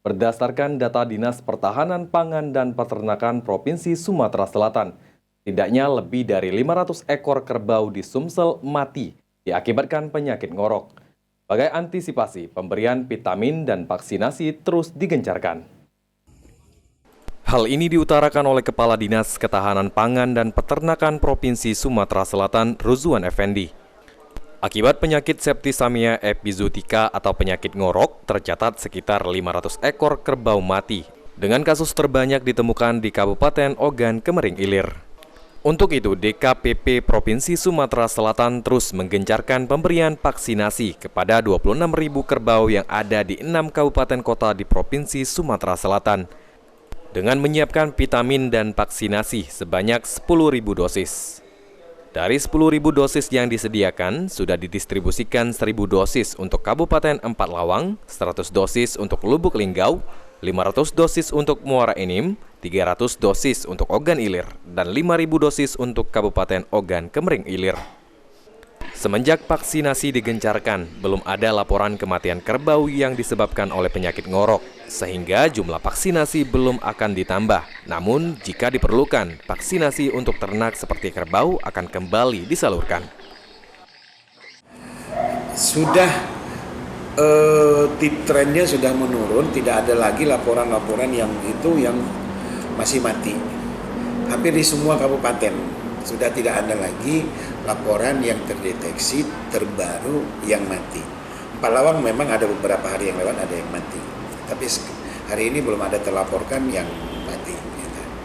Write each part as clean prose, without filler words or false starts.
Berdasarkan data Dinas Pertahanan Pangan dan Peternakan Provinsi Sumatera Selatan, setidaknya lebih dari 500 ekor kerbau di Sumsel mati diakibatkan penyakit ngorok. Sebagai antisipasi, pemberian vitamin dan vaksinasi terus digencarkan. Hal ini diutarakan oleh Kepala Dinas Ketahanan Pangan dan Peternakan Provinsi Sumatera Selatan, Ruzwan Effendi. Akibat penyakit septisamia epizootica atau penyakit ngorok, tercatat sekitar 500 ekor kerbau mati, dengan kasus terbanyak ditemukan di Kabupaten Ogan Kemering Ilir. Untuk itu, DKPP Provinsi Sumatera Selatan terus menggencarkan pemberian vaksinasi kepada 26.000 kerbau yang ada di 6 kabupaten kota di Provinsi Sumatera Selatan, dengan menyiapkan vitamin dan vaksinasi sebanyak 10.000 dosis. Dari 10.000 dosis yang disediakan, sudah didistribusikan 1.000 dosis untuk Kabupaten Empat Lawang, 100 dosis untuk Lubuk Linggau, 500 dosis untuk Muara Enim, 300 dosis untuk Ogan Ilir, dan 5.000 dosis untuk Kabupaten Ogan Kemering Ilir. Semenjak vaksinasi digencarkan, belum ada laporan kematian kerbau yang disebabkan oleh penyakit ngorok, sehingga jumlah vaksinasi belum akan ditambah. Namun, jika diperlukan, vaksinasi untuk ternak seperti kerbau akan kembali disalurkan. Trennya sudah menurun, tidak ada lagi laporan-laporan yang masih mati. Hampir di semua kabupaten sudah tidak ada lagi laporan yang terdeteksi terbaru yang mati. Empat Lawang memang ada beberapa hari yang lewat ada yang mati, tapi hari ini belum ada terlaporkan yang mati.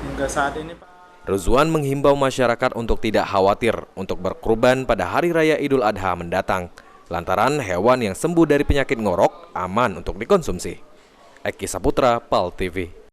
Hingga saat ini, Pak. Ruzwan menghimbau masyarakat untuk tidak khawatir untuk berkurban pada Hari Raya Idul Adha mendatang, lantaran hewan yang sembuh dari penyakit ngorok aman untuk dikonsumsi. Eki Saputra, PAL TV.